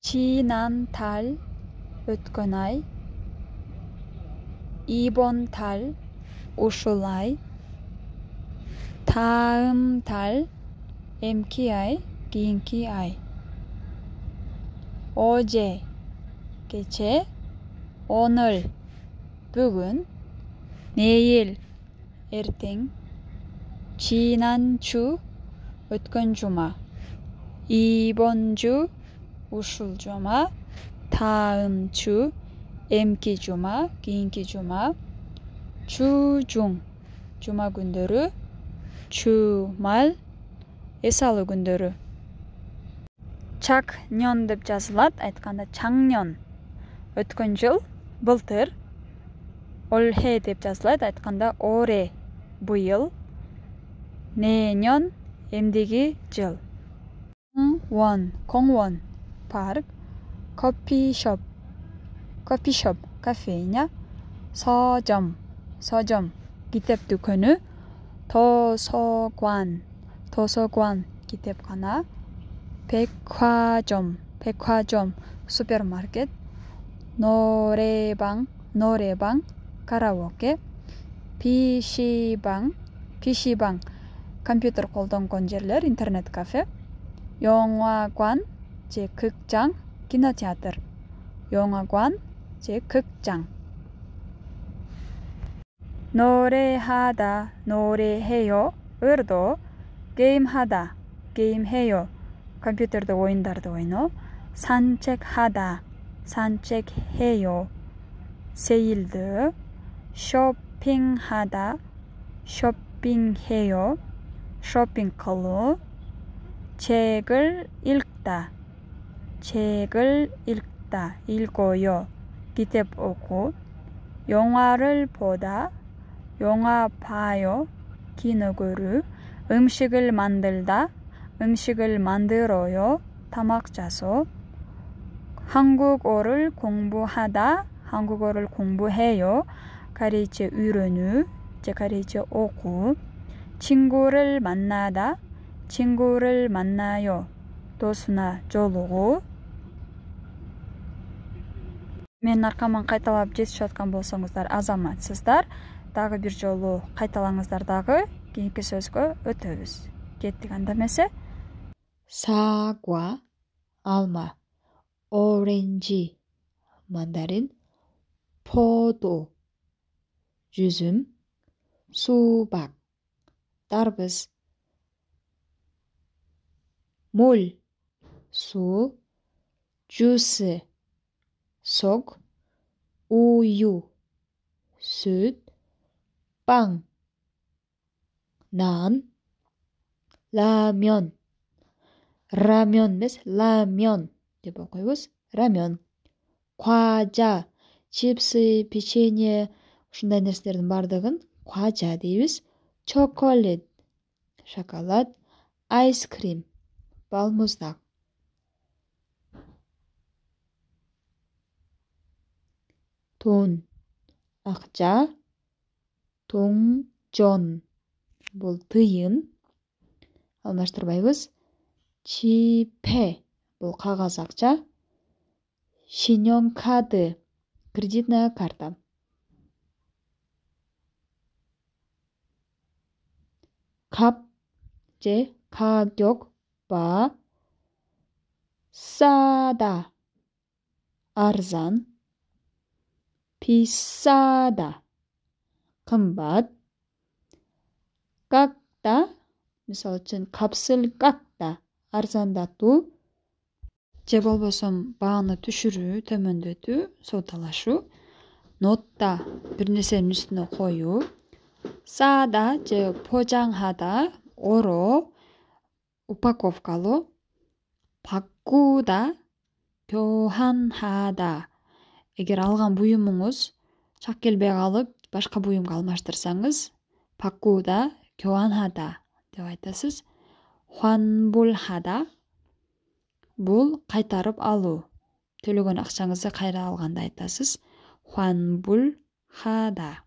지난 달, өткен ай. 이번 달, ушул ай. 다음 달, эмки ай, кийинки ай. 어제, кече. 오늘, бүгүн. 내일, эртең. 지난주, өткен жума. 이번 주, ушул жума. 다음 주, эмки жума, кийинки жума. 주중, жума күндөрү. 주말, эс алуу күндөрү. 작년 деп жазылат, айтканда 작년. өткөн жыл, былтыр. 올해 деп жазылат, айтканда 올해, быйыл. 내년, эмдиги жыл. 공원, парк. 커피숍, кофейня. 서점, китеп дүкөнү. 도서관, китепкана. 백화점, супермаркет. 노래방, караоке. PC방, компьютер колдонгон жерлер, интернет кафе. 영화관, 제 극장, кинотеатр. 영화관, 제 극장. 노래하다, 노래해요. өрдө 게임하다, 게임해요. 컴퓨тердо оюндарды ойноо. 산책하다, 산책해요. 세일드. 쇼핑하다, 쇼핑해요. 쇼핑 кылуу. 책을 읽다, 읽어요. 기텝 오고. 영화를 보다, 영화 봐요. 기노그루. 음식을 만들다, 음식을 만들어요. 타막자소. 한국어를 공부하다, 한국어를 공부해요. 가르쳐 үйрөнүү, 가르쳐 오고. 친구를 만나다, 친구를 만나요. досуна жолугуу. Мен аркаман кайталап жетишип жаткан болсоңуздар азаматсыздар. Дагы бир жолу кайталаңыздар дагы. Кийинки сөзгө өтөбүз. Кеттик анда эмесе. 사과, алма. 오렌지, мандарин. 포도, жүзүм. 수박, дарбыз. 물, 수. 주스, 속. 우유, 숯. 빵, 난. 라면, емес, 라면 деп окуйбуз. 라면. 과자, чипсы, печенье, ушундай нерселердин бардыгын 과자 дейбиз. чоколад, шоколад. айскрим, балмуздак. 돈, акча. 동전, бул тыйын. Алмаштырбайбыз. 지폐, бул кагаз акча. 신용카드, кредитная карта. 값, 제 가격, 바. 싸다, арзан. 비싸다, кымбат. 깎다, мисалы үчүн 값을 깎다, арзандатуу. же болбосо бааны түшүрүү, төмөндөтүү, содалашуу. нотта, бир нерсенин үстүнө коюу. 싸다, же 포장하다, ороо, упаковкалоо. 바꾸다, 교환하다. эгер алган буюмуңуз чак келбей калып, башка буюмга алмаштырсаңыз, 바꾸다, 교환하다 деп айтасыз. 환불하다, бул кайтарып алуу. төлөгөн акчаңызды кайра алганда айтасыз. 환불하다.